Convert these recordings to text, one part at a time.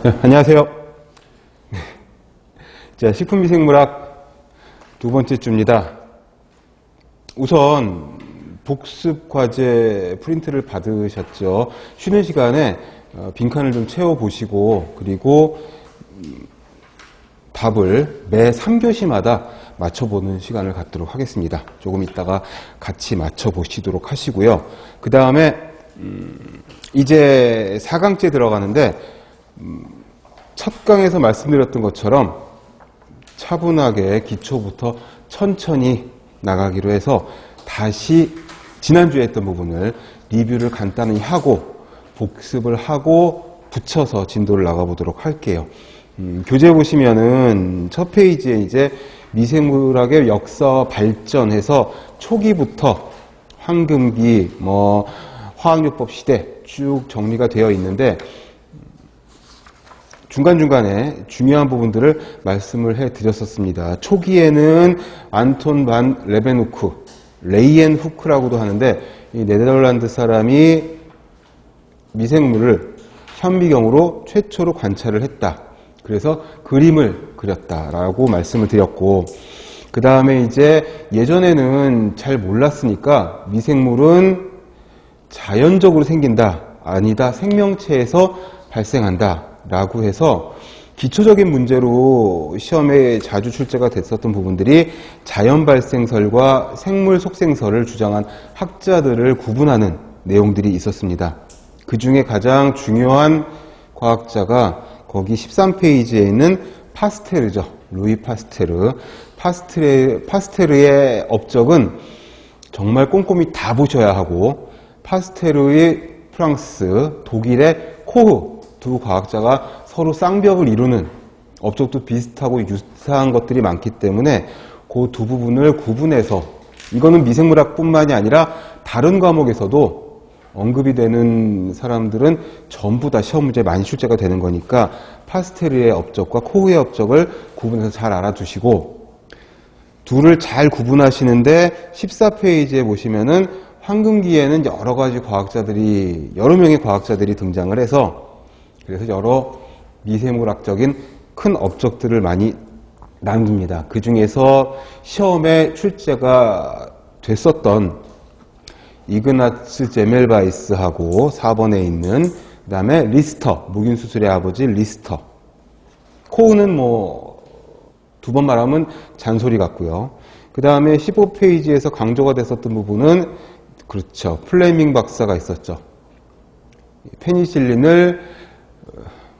네, 안녕하세요. 자, 식품위생물학 두 번째 주입니다. 우선 복습 과제 프린트를 받으셨죠. 쉬는 시간에 빈칸을 좀 채워보시고, 그리고 답을 매 3교시마다 맞춰보는 시간을 갖도록 하겠습니다. 조금 이따가 같이 맞춰보시도록 하시고요. 그 다음에 이제 4강째 들어가는데, 첫 강에서 말씀드렸던 것처럼 차분하게 기초부터 천천히 나가기로 해서 다시 지난주에 했던 부분을 리뷰를 간단히 하고 복습을 하고 붙여서 진도를 나가보도록 할게요. 교재 보시면은 첫 페이지에 이제 미생물학의 역사 발전해서 초기부터 황금기, 화학요법 시대 쭉 정리가 되어 있는데, 중간중간에 중요한 부분들을 말씀을 해드렸었습니다. 초기에는 안톤 반 레베누크, 레이엔후크라고도 하는데, 이 네덜란드 사람이 미생물을 현미경으로 최초로 관찰을 했다. 그래서 그림을 그렸다라고 말씀을 드렸고, 그 다음에 이제 예전에는 잘 몰랐으니까 미생물은 자연적으로 생긴다, 아니다, 생명체에서 발생한다 라고 해서 기초적인 문제로 시험에 자주 출제가 됐었던 부분들이 자연 발생설과 생물 속생설을 주장한 학자들을 구분하는 내용들이 있었습니다. 그 중에 가장 중요한 과학자가 거기 13페이지에 있는 파스테르죠. 루이 파스테르. 파스테르의 업적은 정말 꼼꼼히 다 보셔야 하고, 파스테르의 프랑스, 독일의 코흐 두 과학자가 서로 쌍벽을 이루는 업적도 비슷하고 유사한 것들이 많기 때문에 그 두 부분을 구분해서, 이거는 미생물학뿐만이 아니라 다른 과목에서도 언급이 되는 사람들은 전부 다 시험 문제에 많이 출제가 되는 거니까 파스테르의 업적과 코흐의 업적을 구분해서 잘 알아두시고, 둘을 잘 구분하시는데 14페이지에 보시면은 황금기에는 여러 명의 과학자들이 등장을 해서, 그래서 여러 미생물학적인 큰 업적들을 많이 남깁니다. 그 중에서 시험에 출제가 됐었던 이그나츠 제멜바이스하고 4번에 있는, 그 다음에 리스터, 묵인수술의 아버지 리스터. 코우는 두 번 말하면 잔소리 같고요. 그 다음에 15페이지에서 강조가 됐었던 부분은, 그렇죠, 플레밍 박사가 있었죠. 페니실린을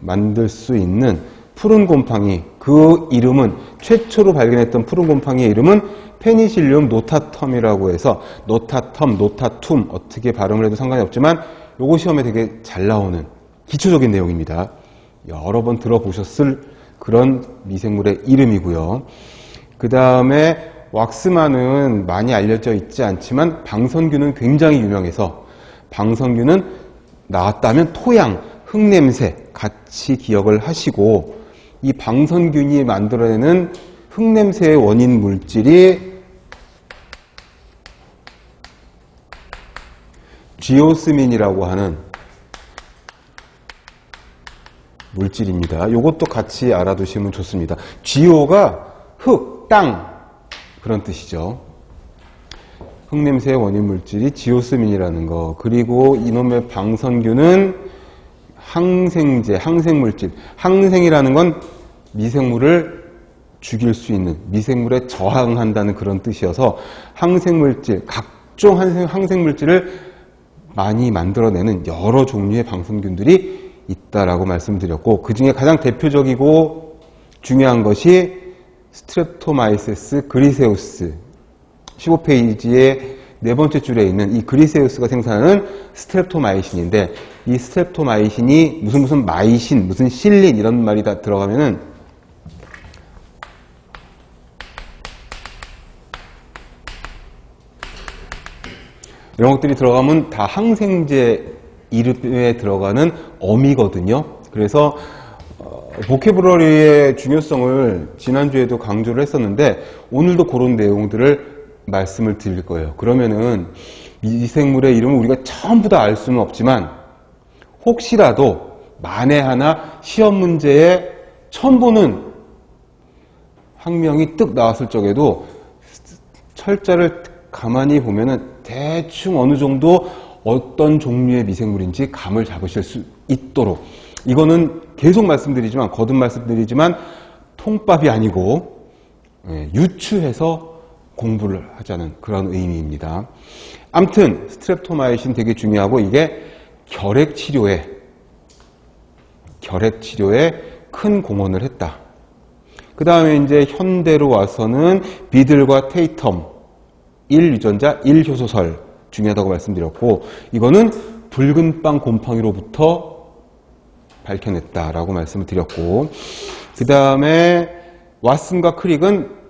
만들 수 있는 푸른 곰팡이, 그 이름은, 최초로 발견했던 푸른 곰팡이의 이름은 페니실리움 노타텀이라고 해서, 노타텀, 노타툼, 어떻게 발음을 해도 상관이 없지만 요거 시험에 되게 잘 나오는 기초적인 내용입니다. 여러 번 들어보셨을 그런 미생물의 이름이고요. 그 다음에 왁스만은 많이 알려져 있지 않지만 방선균은 굉장히 유명해서, 방선균은 나왔다면 토양, 흙냄새 같이 기억을 하시고, 이 방선균이 만들어내는 흙냄새의 원인 물질이 지오스민이라고 하는 물질입니다. 이것도 같이 알아두시면 좋습니다. 지오가 흙, 땅 그런 뜻이죠. 흙냄새의 원인 물질이 지오스민이라는 거. 그리고 이놈의 방선균은 항생제, 항생물질. 항생이라는 건 미생물을 죽일 수 있는, 미생물에 저항한다는 그런 뜻이어서 항생물질, 각종 항생물질을 많이 만들어내는 여러 종류의 방선균들이 있다라고 말씀드렸고, 그 중에 가장 대표적이고 중요한 것이 스트랩토마이세스 그리세우스. 15페이지의 네 번째 줄에 있는 이 그리세우스가 생산하는 스트랩토마이신인데, 이 스트랩토마이신이 무슨 마이신, 무슨 실린 이런 말이 다 들어가면은 이런 것들이 들어가면 다 항생제 이름에 들어가는 어미거든요. 그래서 보캐브러리의 중요성을 지난주에도 강조를 했었는데, 오늘도 그런 내용들을 말씀을 드릴 거예요. 그러면은 미생물의 이름을 우리가 전부 다 알 수는 없지만 혹시라도 만에 하나 시험 문제에 처음 보는 학명이 뜩 나왔을 적에도 철자를 가만히 보면은 대충 어느 정도 어떤 종류의 미생물인지 감을 잡으실 수 있도록, 이거는 계속 말씀드리지만, 거듭 말씀드리지만 통밥이 아니고 유추해서 공부를 하자는 그런 의미입니다. 아무튼 스트랩토마이신 되게 중요하고, 이게 결핵 치료에 큰 공헌을 했다. 그 다음에 이제 현대로 와서는 비들과 테이텀, 1유전자 1효소설 중요하다고 말씀드렸고, 이거는 붉은 빵 곰팡이로부터 밝혀냈다라고 말씀을 드렸고, 그 다음에 왓슨과 크릭은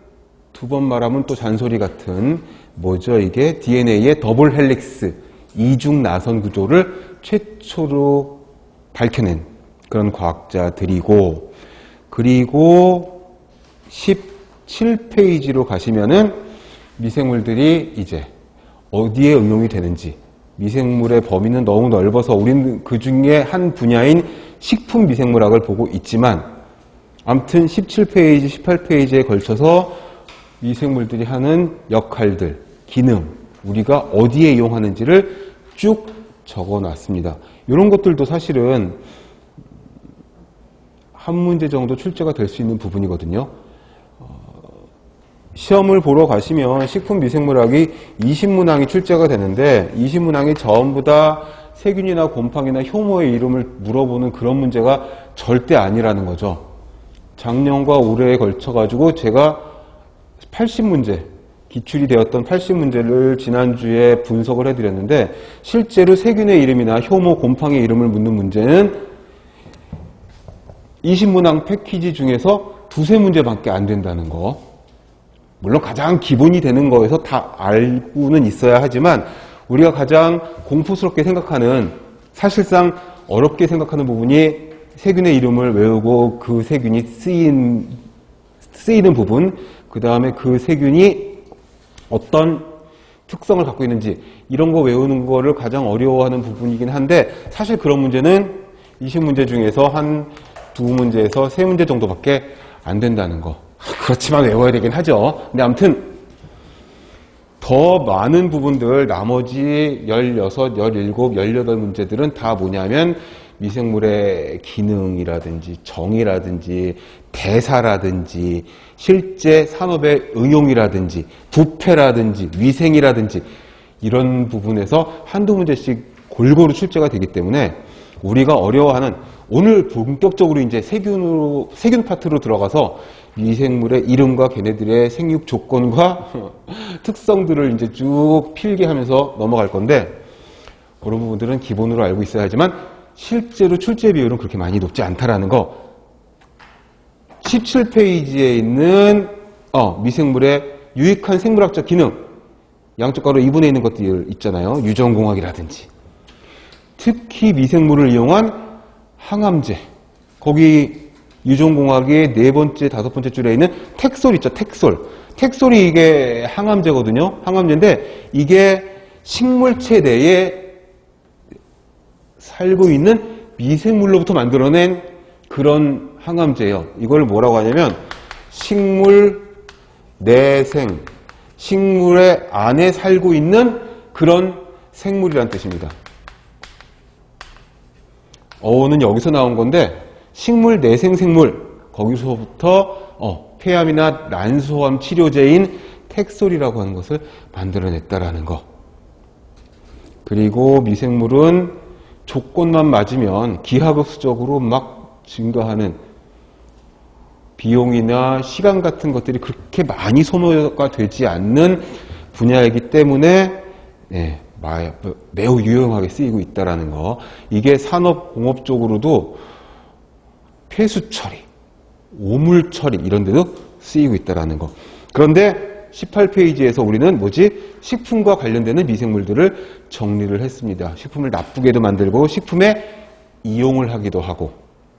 두 번 말하면 또 잔소리 같은, 뭐죠 이게, DNA의 더블 헬릭스 이중 나선 구조를 최초로 밝혀낸 그런 과학자들이고, 그리고 17페이지로 가시면은 미생물들이 이제 어디에 응용이 되는지, 미생물의 범위는 너무 넓어서 우리는 그 중에 한 분야인 식품 미생물학을 보고 있지만, 아무튼 17페이지, 18페이지에 걸쳐서 미생물들이 하는 역할들, 기능, 우리가 어디에 이용하는지를 쭉 적어놨습니다. 이런 것들도 사실은 한 문제 정도 출제가 될 수 있는 부분이거든요. 시험을 보러 가시면 식품 미생물학이 20문항이 출제가 되는데, 20문항이 전부 다 세균이나 곰팡이나 효모의 이름을 물어보는 그런 문제가 절대 아니라는 거죠. 작년과 올해에 걸쳐가지고 제가 80문제, 기출이 되었던 80문제를 지난주에 분석을 해드렸는데, 실제로 세균의 이름이나 효모, 곰팡이의 이름을 묻는 문제는 20문항 패키지 중에서 두세 문제밖에 안 된다는 거. 물론 가장 기본이 되는 거에서 다 알고는 있어야 하지만, 우리가 가장 공포스럽게 생각하는, 사실상 어렵게 생각하는 부분이 세균의 이름을 외우고 그 세균이 쓰이는 부분, 그 다음에 그 세균이 어떤 특성을 갖고 있는지, 이런 거 외우는 거를 가장 어려워하는 부분이긴 한데, 사실 그런 문제는 20문제 중에서 한 2문제에서 3문제 정도밖에 안 된다는 거. 그렇지만 외워야 되긴 하죠. 근데 아무튼 더 많은 부분들, 나머지 16, 17, 18문제들은 다 뭐냐면 미생물의 기능이라든지 정의라든지 대사라든지 실제 산업의 응용이라든지 부패라든지 위생이라든지 이런 부분에서 한두 문제씩 골고루 출제가 되기 때문에, 우리가 어려워하는, 오늘 본격적으로 이제 세균 파트로 들어가서 미생물의 이름과 걔네들의 생육 조건과 특성들을 이제 쭉 필기하면서 넘어갈 건데, 그런 부분들은 기본으로 알고 있어야 하지만 실제로 출제 비율은 그렇게 많이 높지 않다라는 거. 17페이지에 있는 미생물의 유익한 생물학적 기능, 양쪽 가로 2분에 있는 것들 있잖아요. 유전공학이라든지, 특히 미생물을 이용한 항암제, 거기 유전공학의 4번째, 5번째 줄에 있는 텍솔 있죠. 텍솔이 이게 항암제거든요. 항암제인데 이게 식물체 내에 살고 있는 미생물로부터 만들어낸 그런 항암제예요. 이걸 뭐라고 하냐면 식물 내생, 식물의 안에 살고 있는 그런 생물이란 뜻입니다. 어는 여기서 나온 건데, 식물 내생 생물, 거기서부터 폐암이나 난소암 치료제인 텍솔이라고 하는 것을 만들어냈다라는 거. 그리고 미생물은 조건만 맞으면 기하급수적으로 막 증가하는, 비용이나 시간 같은 것들이 그렇게 많이 소모가 되지 않는 분야이기 때문에 매우 유용하게 쓰이고 있다는 거. 이게 산업, 공업 쪽으로도 폐수 처리, 오물 처리 이런 데도 쓰이고 있다는 거. 그런데 18페이지에서 우리는 식품과 관련되는 미생물들을 정리를 했습니다. 식품을 나쁘게도 만들고 식품에 이용을 하기도 하고.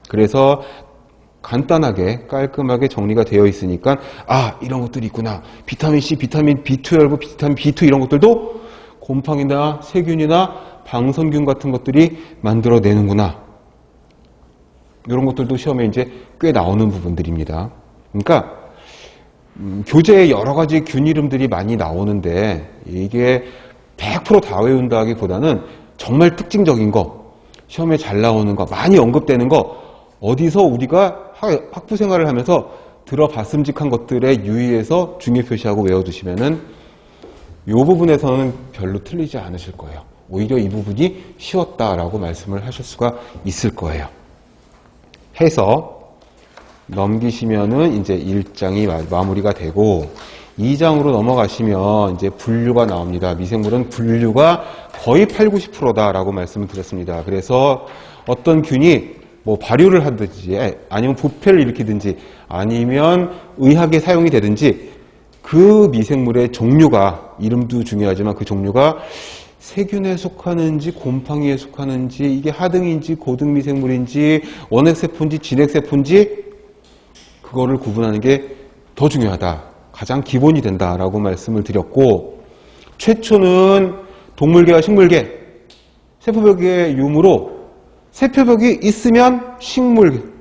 그래서 간단하게 깔끔하게 정리가 되어 있으니까 이런 것들이 있구나. 비타민 C, 비타민 B12, 비타민 B2 이런 것들도 곰팡이나 세균이나 방선균 같은 것들이 만들어내는구나. 이런 것들도 시험에 이제 꽤 나오는 부분들입니다. 그러니까 교재에 여러 가지 균 이름들이 많이 나오는데 이게 100%다 외운다기보다는 정말 특징적인 거, 시험에 잘 나오는 거, 많이 언급되는 거, 어디서 우리가 학부 생활을 하면서 들어봤음직한 것들에 유의해서 중요 표시하고 외워두시면은 이 부분에서는 별로 틀리지 않으실 거예요. 오히려 이 부분이 쉬웠다라고 말씀을 하실 수가 있을 거예요. 해서 넘기시면은 이제 1장이 마무리가 되고 2장으로 넘어가시면 이제 분류가 나옵니다. 미생물은 분류가 거의 8, 90%다라고 말씀을 드렸습니다. 그래서 어떤 균이 뭐 발효를 하든지 아니면 부패를 일으키든지 아니면 의학에 사용이 되든지 그 미생물의 종류가, 이름도 중요하지만 그 종류가 세균에 속하는지 곰팡이에 속하는지 이게 하등인지 고등 미생물인지 원핵세포인지 진핵세포인지 그거를 구분하는 게 더 중요하다. 가장 기본이 된다라고 말씀을 드렸고, 최초는 동물계와 식물계, 세포벽의 유무로 세포벽이 있으면 식물,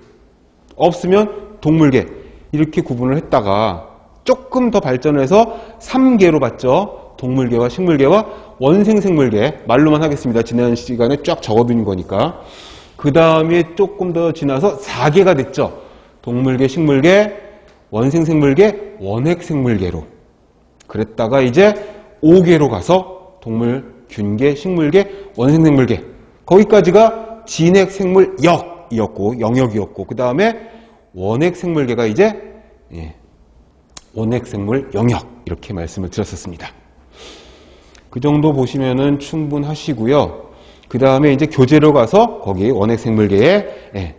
없으면 동물계 이렇게 구분을 했다가 조금 더 발전해서 3계로 봤죠. 동물계와 식물계와 원생생물계, 말로만 하겠습니다. 지난 시간에 쫙 적어둔 거니까. 그 다음에 조금 더 지나서 4계가 됐죠. 동물계, 식물계, 원생생물계, 원핵생물계로. 그랬다가 이제 5계로 가서 동물, 균계, 식물계, 원생생물계. 거기까지가 진핵생물역이었고, 영역이었고, 그 다음에 원핵생물계가 이제 원핵생물 영역, 이렇게 말씀을 드렸었습니다. 그 정도 보시면은 충분하시고요. 그 다음에 이제 교재로 가서 거기 원핵생물계에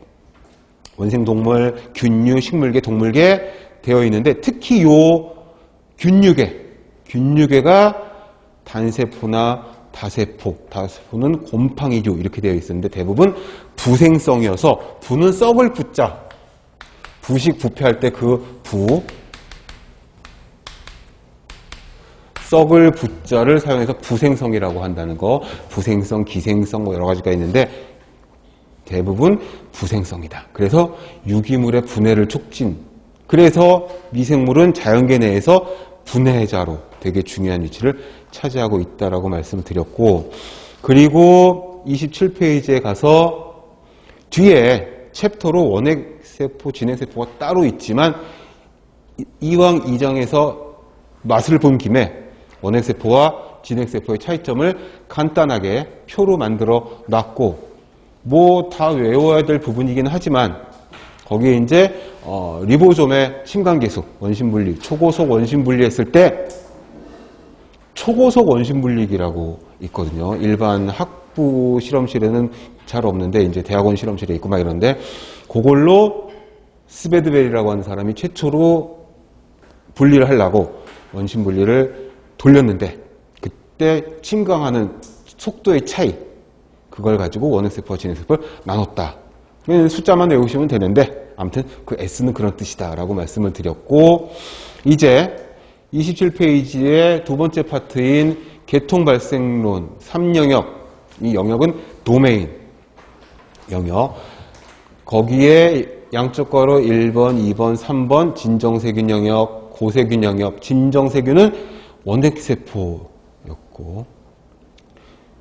원생동물, 균류, 식물계, 동물계 되어 있는데 특히 요 균류계가 단세포나 다세포는 곰팡이류 이렇게 되어 있었는데 대부분 부생성이어서 부는 썩을 부자, 부식 부패할 때 그 썩을 부자를 사용해서 부생성이라고 한다는 거, 부생성, 기생성 뭐 여러 가지가 있는데 대부분 부생성이다. 그래서 유기물의 분해를 촉진. 그래서 미생물은 자연계 내에서 분해자로 되게 중요한 위치를 차지하고 있다라고 말씀을 드렸고, 그리고 27페이지에 가서 뒤에 챕터로 원핵세포, 진핵세포가 따로 있지만 이왕 2장에서 맛을 본 김에 원핵세포와 진핵세포의 차이점을 간단하게 표로 만들어 놨고, 뭐 다 외워야 될 부분이긴 하지만 거기에 이제 리보솜의 침관계수, 원심분리, 초고속 원심분리 했을 때 초고속 원심분리기라고 있거든요. 일반 학부 실험실에는 잘 없는데 이제 대학원 실험실에 있고 막 이런데 그걸로 스베드벨이라고 하는 사람이 최초로 분리를 하려고 원심분리를 돌렸는데 그때 침강하는 속도의 차이, 그걸 가지고 원핵세포와 진핵세포를 나눴다. 숫자만 외우시면 되는데 아무튼 그 S는 그런 뜻이다 라고 말씀을 드렸고, 이제 27페이지의 두 번째 파트인 계통발생론 3영역, 이 영역은 도메인 영역, 거기에 양쪽 괄호 1번, 2번, 3번 진정세균 영역, 고세균 영역. 진정세균은 원핵세포였고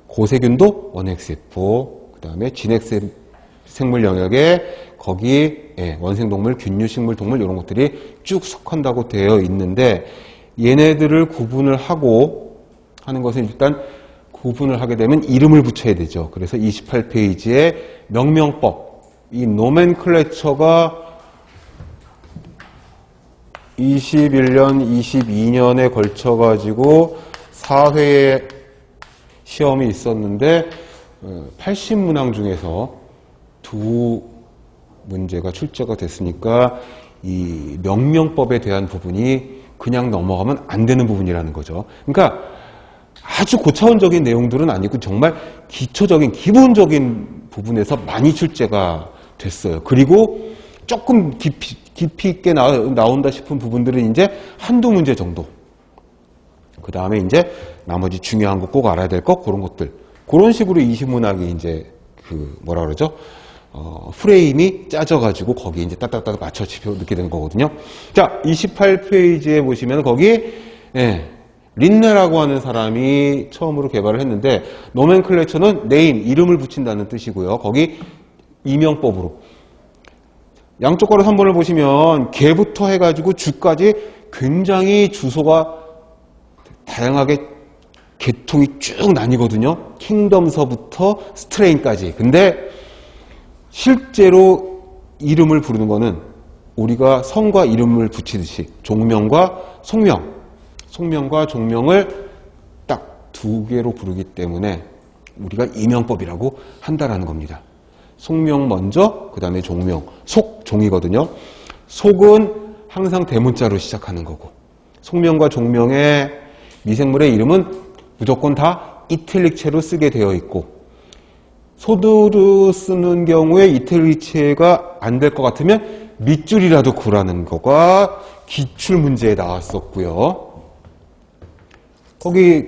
고세균도 원핵세포, 그 다음에 진핵생물 영역에 거기 원생동물, 균류식물, 동물 이런 것들이 쭉 속한다고 되어 있는데, 얘네들을 구분을 하고 하는 것은 일단 구분을 하게 되면 이름을 붙여야 되죠. 그래서 28페이지에 명명법, 이 노멘클레처가 21년, 22년에 걸쳐가지고 4회의 시험이 있었는데 80문항 중에서 2 문제가 출제가 됐으니까 이 명명법에 대한 부분이 그냥 넘어가면 안 되는 부분이라는 거죠. 그러니까 아주 고차원적인 내용들은 아니고 정말 기초적인, 기본적인 부분에서 많이 출제가 됐어요. 그리고 조금 깊이 있게 나온다 싶은 부분들은 이제 한두 문제 정도. 그 다음에 이제 나머지 중요한 거 꼭 알아야 될 것, 그런 것들. 그런 식으로 20문학이 이제 뭐라 그러죠? 프레임이 짜져가지고 거기에 이제 따닥따닥 맞춰집혀 넣게 되는 거거든요. 자, 28페이지에 보시면 거기, 린네라고 하는 사람이 처음으로 개발을 했는데, 노멘클레처는 네임, 이름을 붙인다는 뜻이고요. 거기 이명법으로. 양쪽 괄호 3번을 보시면 개부터 해가지고 주까지 굉장히 주소가 다양하게 계통이 쭉 나뉘거든요. 킹덤서부터 스트레인까지. 근데 실제로 이름을 부르는 거는 우리가 성과 이름을 붙이듯이 종명과 속명, 속명과 종명을 딱 두 개로 부르기 때문에 우리가 이명법이라고 한다라는 겁니다. 속명 먼저, 그 다음에 종명. 속, 종이거든요. 속은 항상 대문자로 시작하는 거고, 속명과 종명의 미생물의 이름은 무조건 다 이탈릭체로 쓰게 되어 있고, 소두로 쓰는 경우에 이탈릭체가 안 될 것 같으면 밑줄이라도 구라는 거가 기출문제에 나왔었고요. 거기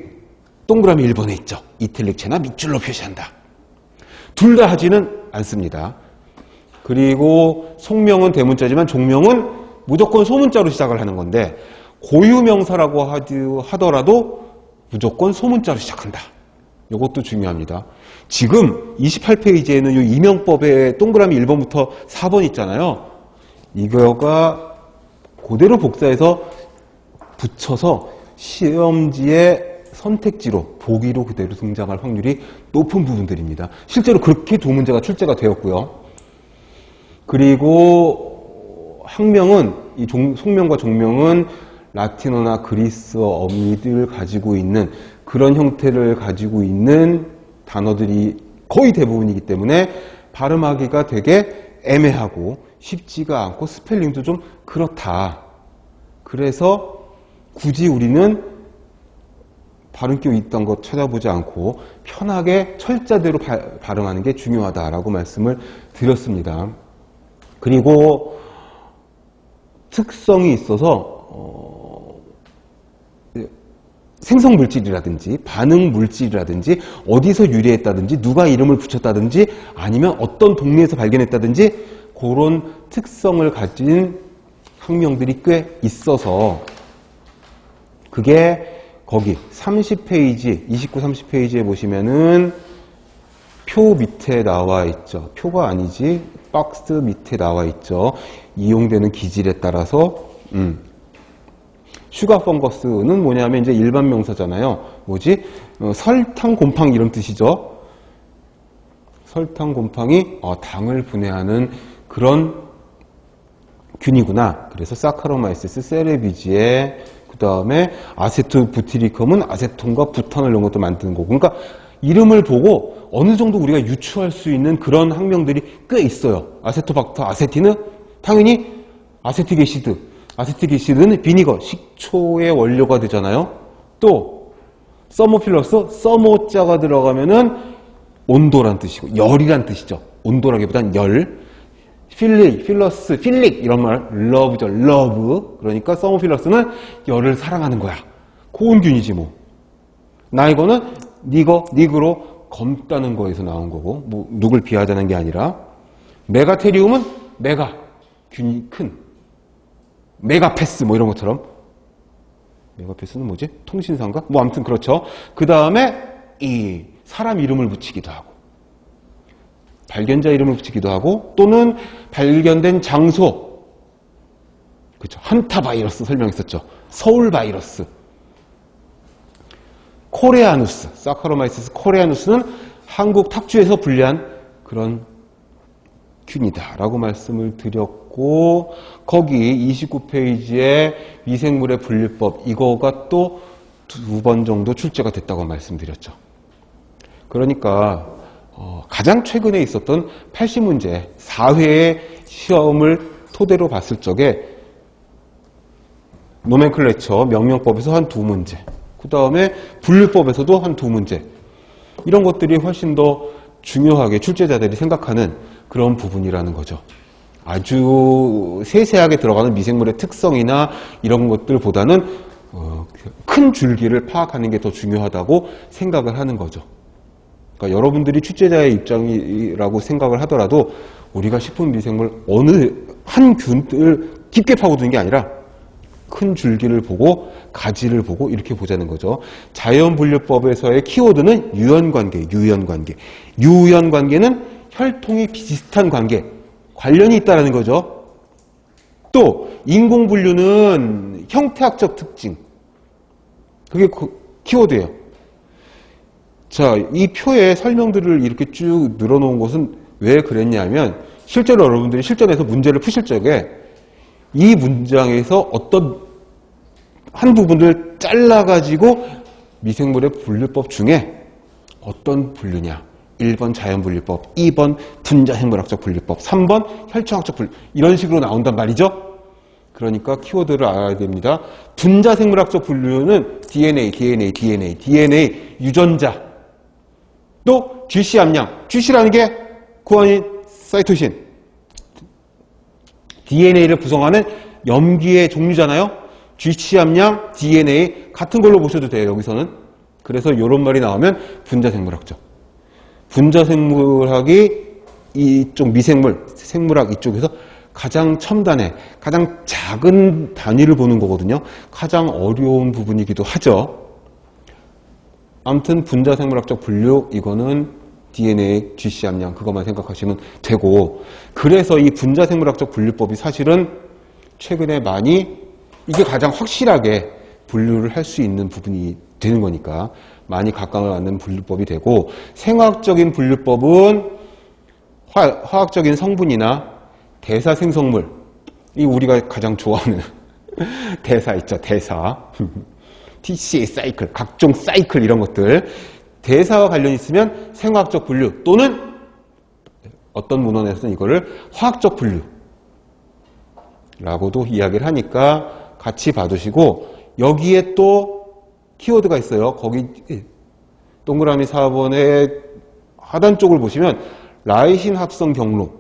동그라미 1번에 있죠. 이탈릭체나 밑줄로 표시한다. 둘 다 하지는 않습니다. 그리고 속명은 대문자지만 종명은 무조건 소문자로 시작을 하는 건데, 고유명사라고 하더라도 무조건 소문자로 시작한다. 이것도 중요합니다. 지금 28페이지에는 이 이명법의 동그라미 1번부터 4번 있잖아요. 이거가 그대로 복사해서 붙여서 시험지의 선택지로, 보기로 그대로 등장할 확률이 높은 부분들입니다. 실제로 그렇게 두 문제가 출제가 되었고요. 그리고 학명은, 이 속명과 종명은 라틴어나 그리스어 어미들 가지고 있는 그런 형태를 가지고 있는 단어들이 거의 대부분이기 때문에 발음하기가 되게 애매하고 쉽지가 않고 스펠링도 좀 그렇다. 그래서 굳이 우리는 발음기 있던 거 찾아보지 않고 편하게 철자대로 발음하는 게 중요하다라고 말씀을 드렸습니다. 그리고 특성이 있어서 생성물질이라든지 반응물질이라든지 어디서 유래했다든지 누가 이름을 붙였다든지 아니면 어떤 동네에서 발견했다든지 그런 특성을 가진 학명들이 꽤 있어서 그게 거기 30페이지, 29, 30페이지에 보시면은 표 밑에 나와 있죠. 표가 아니지, 박스 밑에 나와 있죠. 이용되는 기질에 따라서 슈가 펑거스는 뭐냐면 이제 일반 명사잖아요. 뭐지? 설탕 곰팡이 이런 뜻이죠. 설탕 곰팡이 당을 분해하는 그런 균이구나. 그래서 사카로마이시스 세레비지에 그 다음에 아세토부티리컴은 아세톤과 부탄을 이런 것도 만드는 거고. 그러니까 이름을 보고 어느 정도 우리가 유추할 수 있는 그런 학명들이 꽤 있어요. 아세토박터, 아세티는 당연히 아세틱에시드. 아세틱에시드는 비니거, 식초의 원료가 되잖아요. 또 서모필러스, 서모자가 들어가면은 온도란 뜻이고 열이란 뜻이죠. 온도라기보단 열. 필러스, 필릭 이런 말 러브죠. 러브. 그러니까 서모필러스는 열을 사랑하는 거야. 고온균이지 뭐. 나이거는 니그로 검다는 거에서 나온 거고 뭐 누굴 비하자는 게 아니라 메가테리움은 메가 균이 큰 메가패스 뭐 이런 것처럼 메가패스는 뭐지? 통신사인가? 뭐 아무튼 그렇죠. 그 다음에 이 사람 이름을 붙이기도 하고 발견자 이름을 붙이기도 하고 또는 발견된 장소 그렇죠. 한타 바이러스 설명했었죠. 서울 바이러스 코레아누스 사카로마이시스 코레아누스는 한국 탁주에서 분리한 그런 균이다 라고 말씀을 드렸고 거기 29페이지에 미생물의 분류법 이거가 또 2번 정도 출제가 됐다고 말씀드렸죠. 그러니까 가장 최근에 있었던 80문제 4회의 시험을 토대로 봤을 적에 노멘클레처 명명법에서 한 2문제 그 다음에 분류법에서도 한 2문제 이런 것들이 훨씬 더 중요하게 출제자들이 생각하는 그런 부분이라는 거죠. 아주 세세하게 들어가는 미생물의 특성이나 이런 것들보다는 큰 줄기를 파악하는 게 더 중요하다고 생각을 하는 거죠. 그러니까 여러분들이 취재자의 입장이라고 생각을 하더라도 우리가 식품 미생물 어느 한 균을 깊게 파고드는 게 아니라 큰 줄기를 보고 가지를 보고 이렇게 보자는 거죠. 자연분류법에서의 키워드는 유연관계, 유연관계. 유연관계는 혈통이 비슷한 관계, 관련이 있다는 거죠. 또 인공분류는 형태학적 특징. 그게 키워드예요. 자, 이 표에 설명들을 이렇게 쭉 늘어놓은 것은 왜 그랬냐면 실제로 여러분들이 실전에서 문제를 푸실 적에 이 문장에서 어떤 한 부분을 잘라가지고 미생물의 분류법 중에 어떤 분류냐. 1번 자연분류법, 2번 분자생물학적 분류법, 3번 혈청학적 분류 이런 식으로 나온단 말이죠. 그러니까 키워드를 알아야 됩니다. 분자생물학적 분류는 DNA 유전자 또 GC 함량, GC라는 게 구아닌, 사이토신 DNA를 구성하는 염기의 종류잖아요. GC 함량, DNA 같은 걸로 보셔도 돼요. 여기서는. 그래서 이런 말이 나오면 분자생물학적. 분자생물학이 이쪽 미생물, 생물학 이쪽에서 가장 첨단의, 가장 작은 단위를 보는 거거든요. 가장 어려운 부분이기도 하죠. 아무튼 분자생물학적 분류, 이거는 DNA, GC 함량 그것만 생각하시면 되고, 그래서 이 분자생물학적 분류법이 사실은 최근에 많이 이게 가장 확실하게 분류를 할 수 있는 부분이 되는 거니까 많이 각광을 받는 분류법이 되고, 생화학적인 분류법은 화학적인 성분이나 대사생성물, 이 우리가 가장 좋아하는 대사 있죠, 대사. TCA 사이클, 각종 사이클 이런 것들. 대사와 관련이 있으면 생화학적 분류 또는 어떤 문헌에서는 이거를 화학적 분류라고도 이야기를 하니까 같이 봐두시고, 여기에 또 키워드가 있어요. 거기 동그라미 4번의 하단 쪽을 보시면 라이신 합성 경로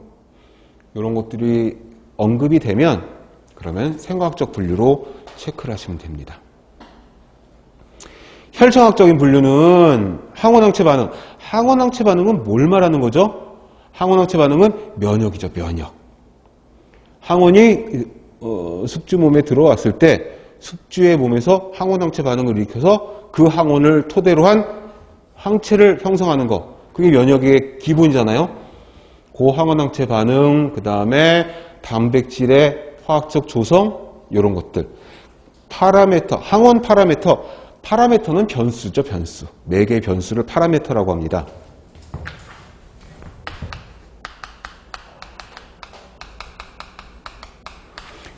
이런 것들이 언급이 되면 그러면 생화학적 분류로 체크를 하시면 됩니다. 혈청학적인 분류는 항원항체 반응. 항원항체 반응은 뭘 말하는 거죠? 항원항체 반응은 면역이죠, 면역. 항원이 숙주 몸에 들어왔을 때 숙주의 몸에서 항원항체 반응을 일으켜서 그 항원을 토대로 한 항체를 형성하는 거. 그게 면역의 기본이잖아요. 그 항원항체 반응, 그 다음에 단백질의 화학적 조성, 이런 것들. 파라메터, 항원 파라메터. 파라메터는 변수죠, 변수. 매개의 변수를 파라메터라고 합니다.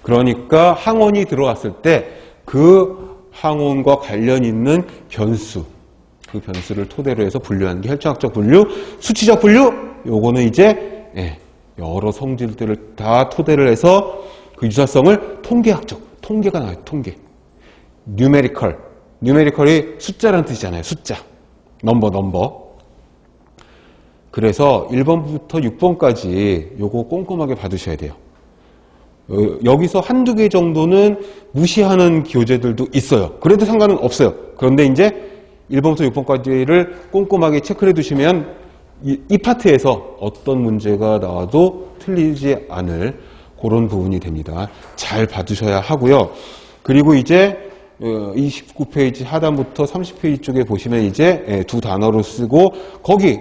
그러니까 항원이 들어왔을 때 그 항원과 관련 있는 변수, 그 변수를 토대로 해서 분류하는 게 혈청학적 분류. 수치적 분류, 요거는 이제 여러 성질들을 다 토대로 해서 그 유사성을 통계학적, 통계가 나와요, 통계. 뉴메리컬, 뉴메리컬이 숫자라는 뜻이잖아요, 숫자. 넘버. 그래서 1번부터 6번까지 요거 꼼꼼하게 봐두셔야 돼요. 여기서 한두 개 정도는 무시하는 교재들도 있어요. 그래도 상관은 없어요. 그런데 이제 1번부터 6번까지를 꼼꼼하게 체크해 두시면 이 파트에서 어떤 문제가 나와도 틀리지 않을 그런 부분이 됩니다. 잘 봐두셔야 하고요. 그리고 이제 29페이지 하단부터 30페이지 쪽에 보시면 이제 두 단어로 쓰고, 거기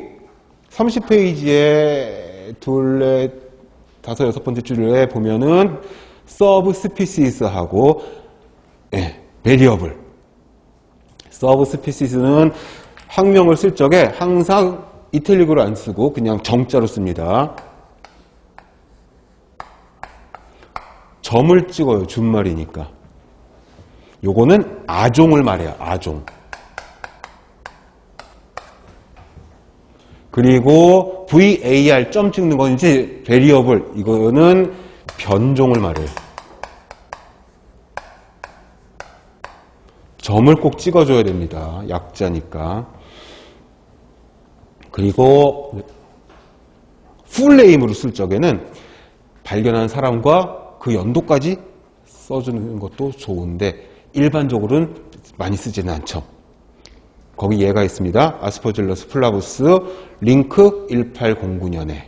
30페이지에 둘, 다섯, 여섯 번째 줄에 보면은 subspecies하고 variable. subspecies는 학명을 쓸 적에 항상 이탈릭으로 안 쓰고 그냥 정자로 씁니다. 점을 찍어요, 준말이니까. 요거는 아종을 말해요, 아종. 그리고 var 점 찍는 건 이제 variable, 이거는 변종을 말해요. 점을 꼭 찍어줘야 됩니다, 약자니까. 그리고 풀네임으로 쓸 적에는 발견한 사람과 그 연도까지 써주는 것도 좋은데 일반적으로는 많이 쓰지는 않죠. 거기 얘가 있습니다. 아스퍼질러스 플라부스 링크 1809년에.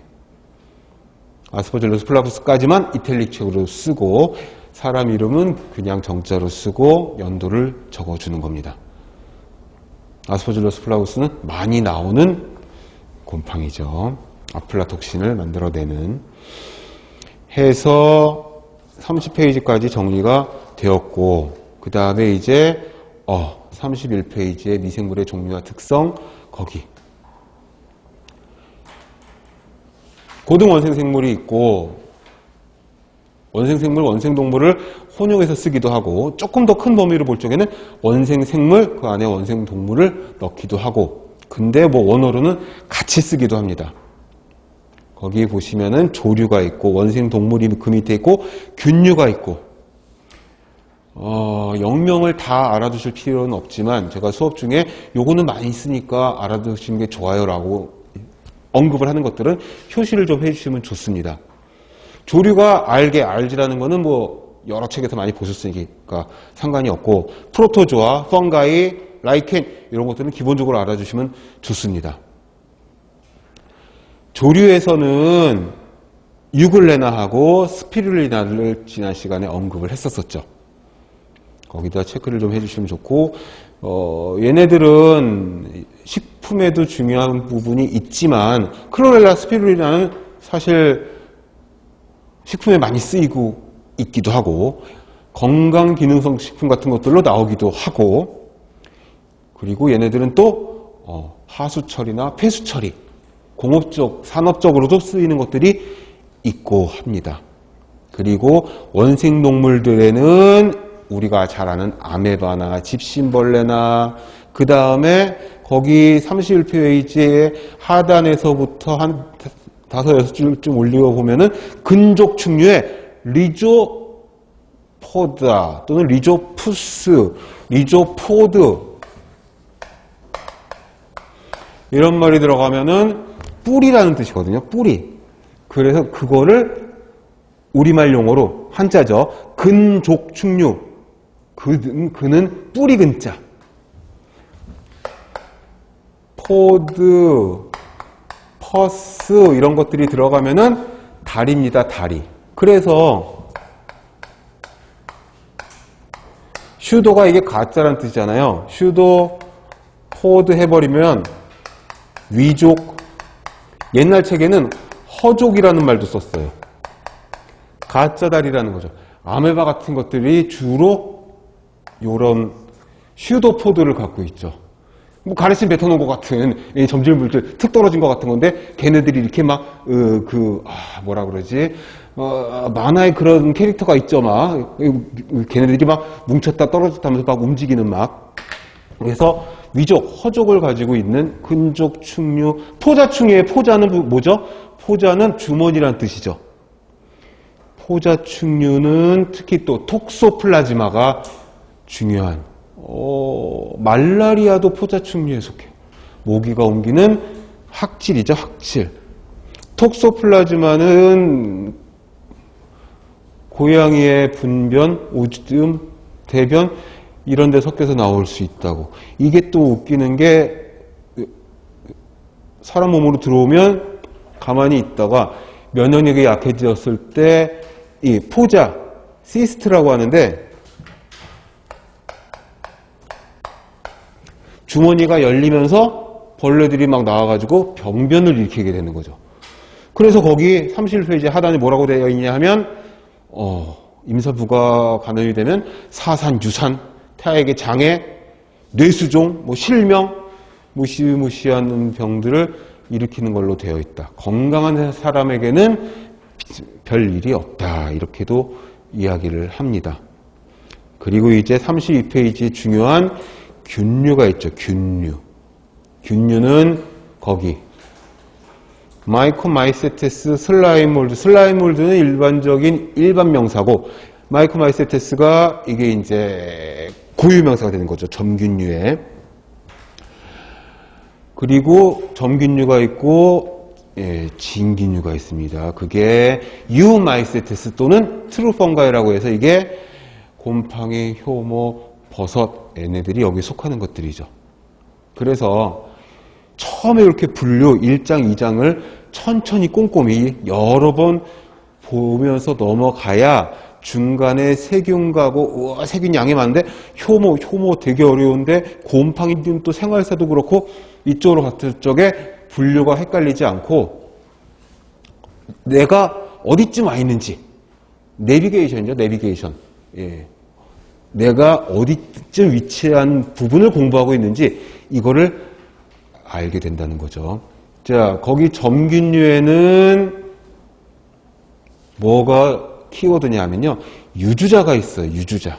아스퍼질러스 플라부스까지만 이탈릭책으로 쓰고 사람 이름은 그냥 정자로 쓰고 연도를 적어주는 겁니다. 아스퍼질러스 플라부스는 많이 나오는 곰팡이죠. 아플라톡신을 만들어내는. 해서 30페이지까지 정리가 되었고, 그 다음에 이제 31페이지에 미생물의 종류와 특성, 거기 고등 원생생물이 있고, 원생생물, 원생동물을 혼용해서 쓰기도 하고, 조금 더 큰 범위로 볼 적에는 원생생물, 그 안에 원생동물을 넣기도 하고, 근데 뭐 원어로는 같이 쓰기도 합니다. 거기 보시면은 조류가 있고, 원생동물이 그 밑에 있고, 균류가 있고, 영명을 다 알아두실 필요는 없지만, 제가 수업 중에 요거는 많이 쓰니까 알아두시는 게 좋아요라고 언급을 하는 것들은 표시를 좀 해주시면 좋습니다. 조류가 알지라는 거는 뭐 여러 책에서 많이 보셨으니까 상관이 없고, 프로토조아, 펑가이, 라이켄 이런 것들은 기본적으로 알아주시면 좋습니다. 조류에서는 유글레나하고 스피룰리나를 지난 시간에 언급을 했었었죠. 거기다 체크를 좀 해주시면 좋고, 얘네들은 식품에도 중요한 부분이 있지만 클로렐라 스피룰리나는 사실 식품에 많이 쓰이고 있기도 하고, 건강기능성 식품 같은 것들로 나오기도 하고, 그리고 얘네들은 또 하수처리나 폐수처리, 공업적, 산업적으로도 쓰이는 것들이 있고 합니다. 그리고 원생동물들에는 우리가 잘 아는 아메바나 집신벌레나, 그 다음에 거기 31페이지의 하단에서부터 한 5-6줄쯤 올려보면은 근족 충류의 리조포다 또는 리조푸스, 리조포드 이런 말이 들어가면은 뿌리라는 뜻이거든요. 뿌리. 그래서 그거를 우리말 용어로 한자죠. 근족 충류. 그는 뿌리 근자. 포드, 퍼스 이런 것들이 들어가면은 다리입니다. 다리. 그래서 슈도가 이게 가짜라는 뜻이잖아요. 슈도 포드 해버리면 위족. 옛날 책에는 허족이라는 말도 썼어요. 가짜 다리라는 거죠. 아메바 같은 것들이 주로 요런 슈도포드를 갖고 있죠. 뭐 가래신 뱉어놓은 것 같은 점질물질 툭 떨어진 것 같은 건데, 걔네들이 이렇게 막 뭐라 그러지, 만화에 그런 캐릭터가 있죠. 막 걔네들이 막 뭉쳤다 떨어졌다 하면서 막 움직이는 막. 그래서 위족, 허족을 가지고 있는 근족 충류. 포자충류의 포자는 뭐죠? 포자는 주머니란 뜻이죠. 포자충류는 특히 또 톡소플라즈마가 중요한, 말라리아도 포자충류에 속해요. 모기가 옮기는 학질이죠, 학질. 톡소플라즈마는 고양이의 분변, 오줌, 대변 이런 데 섞여서 나올 수 있다고. 이게 또 웃기는 게, 사람 몸으로 들어오면 가만히 있다가 면역력이 약해졌을 때 이 포자, 시스트라고 하는데, 주머니가 열리면서 벌레들이 막 나와가지고 병변을 일으키게 되는 거죠. 그래서 거기 31페이지 하단에 뭐라고 되어 있냐 하면, 임산부가 감염이 되면 사산, 유산, 태아에게 장애, 뇌수종, 실명, 무시무시한 병들을 일으키는 걸로 되어 있다. 건강한 사람에게는 별 일이 없다. 이렇게도 이야기를 합니다. 그리고 이제 32페이지에 중요한 균류가 있죠. 균류. 균류는 거기 마이코마이세테스 슬라임몰드. 슬라임몰드는 일반 명사고, 마이코마이세테스가 이게 이제 고유 명사가 되는 거죠. 점균류에. 그리고 점균류가 있고, 진균류가 있습니다. 그게 유마이세테스 또는 트루펑가이라고 해서 이게 곰팡이, 효모, 버섯, 얘네들이 여기에 속하는 것들이죠. 그래서 처음에 이렇게 분류 1장, 2장을 천천히 꼼꼼히 여러 번 보면서 넘어가야 중간에 세균가고 우와 세균 양이 많은데 효모 되게 어려운데 곰팡이는 또 생활사도 그렇고 이쪽으로 갔을 적에 분류가 헷갈리지 않고 내가 어디쯤 와 있는지 내비게이션이죠. 내비게이션. 예. 내가 어디쯤 위치한 부분을 공부하고 있는지 이거를 알게 된다는 거죠. 자, 거기 점균류에는 뭐가 키워드냐면요. 유주자가 있어요. 유주자.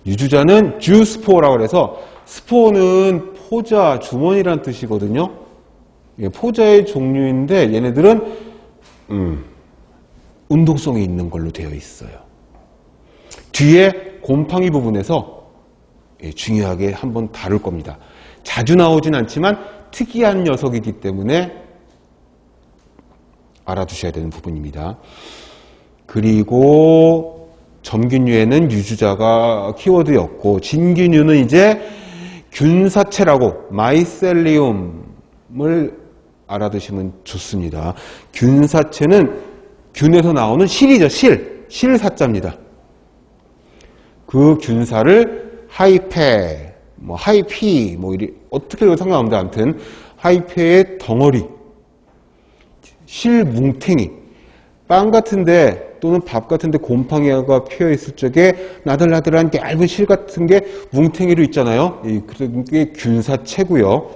유주자는 주스포어라고 그래서 스포어는 포자, 주머니라는 뜻이거든요. 예, 포자의 종류인데 얘네들은 운동성이 있는 걸로 되어 있어요. 뒤에 곰팡이 부분에서 중요하게 한번 다룰 겁니다. 자주 나오진 않지만 특이한 녀석이기 때문에 알아두셔야 되는 부분입니다. 그리고 점균류에는 유주자가 키워드였고 진균류는 이제 균사체라고 마이셀리움을 알아두시면 좋습니다. 균사체는 균에서 나오는 실이죠. 실사자입니다. 그 균사를 하이페, 하이피, 어떻게 해도 상관없는데 아무튼 하이페의 덩어리, 실 뭉탱이, 빵 같은데 또는 밥 같은데 곰팡이가 피어 있을 적에 나들나들한 얇은 실 같은 게 뭉탱이로 있잖아요. 그게 균사체고요.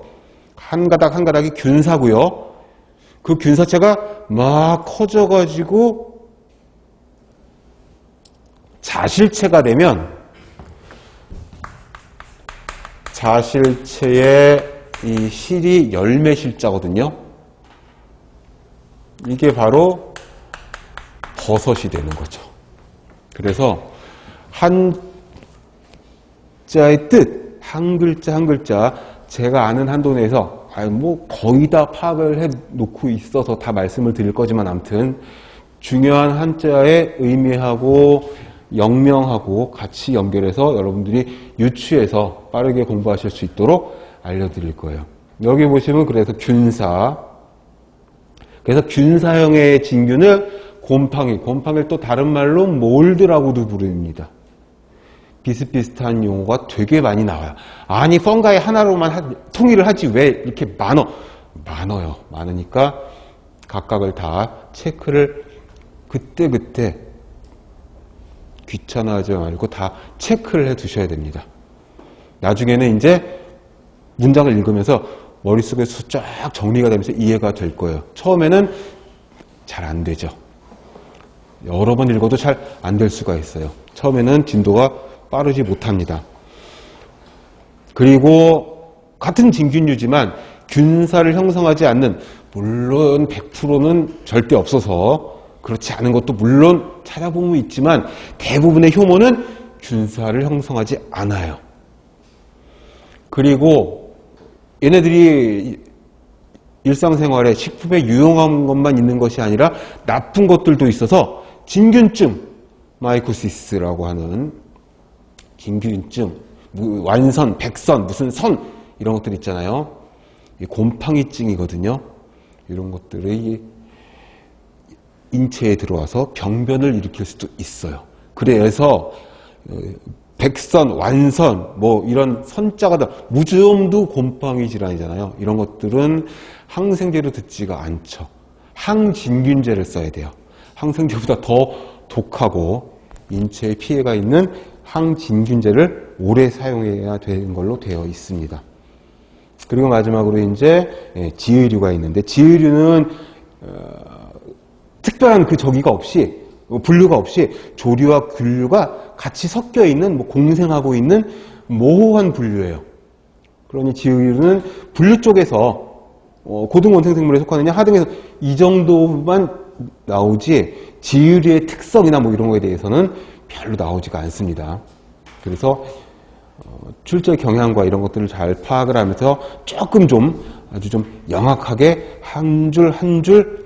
한 가닥 한 가닥이 균사고요. 그 균사체가 막 커져가지고 자실체가 되면 자실체의 이 실이 열매실자거든요. 이게 바로 버섯이 되는 거죠. 그래서 한자의 뜻, 한 글자 한 글자 제가 아는 한도 내에서 거의 다 파악을 해놓고 있어서 다 말씀을 드릴 거지만 아무튼 중요한 한자의 의미하고 영명하고 같이 연결해서 여러분들이 유추해서 빠르게 공부하실 수 있도록 알려드릴 거예요. 여기 보시면 그래서 균사, 그래서 균사형의 진균을 곰팡이를 또 다른 말로 몰드라고도 부릅니다. 비슷비슷한 용어가 되게 많이 나와요. 아니 펑가이 하나로만 통일을 하지 왜 이렇게 많아요. 많으니까 각각을 다 체크를 그때그때 귀찮아하지 말고 다 체크를 해 두셔야 됩니다. 나중에는 이제 문장을 읽으면서 머릿속에서 쫙 정리가 되면서 이해가 될 거예요. 처음에는 잘 안 되죠. 여러 번 읽어도 잘 안 될 수가 있어요. 처음에는 진도가 빠르지 못합니다. 그리고 같은 진균류지만 균사를 형성하지 않는, 물론 100%는 절대 없어서 그렇지 않은 것도 물론 찾아보면 있지만 대부분의 효모는 균사를 형성하지 않아요. 그리고 얘네들이 일상생활에 식품에 유용한 것만 있는 것이 아니라 나쁜 것들도 있어서 진균증, 마이코시스라고 하는 진균증, 완선, 백선, 무슨 선 이런 것들 있잖아요. 곰팡이증이거든요. 이런 것들이 인체에 들어와서 병변을 일으킬 수도 있어요. 그래서 백선, 완선, 이런 선자가 다 무좀도 곰팡이 질환이잖아요. 이런 것들은 항생제로 듣지가 않죠. 항진균제를 써야 돼요. 항생제보다 더 독하고 인체에 피해가 있는 항진균제를 오래 사용해야 되는 걸로 되어 있습니다. 그리고 마지막으로 이제 지의류가 있는데, 지의류는 특별한 저기가 없이, 분류가 없이 조류와 균류가 같이 섞여 있는, 공생하고 있는 모호한 분류예요. 그러니 지의류는 분류 쪽에서 고등원생 생물에 속하느냐 하등에서 이 정도만 나오지 지의류의 특성이나 이런 거에 대해서는 별로 나오지가 않습니다. 그래서 출제 경향과 이런 것들을 잘 파악을 하면서 조금 아주 좀 영악하게 한 줄 한 줄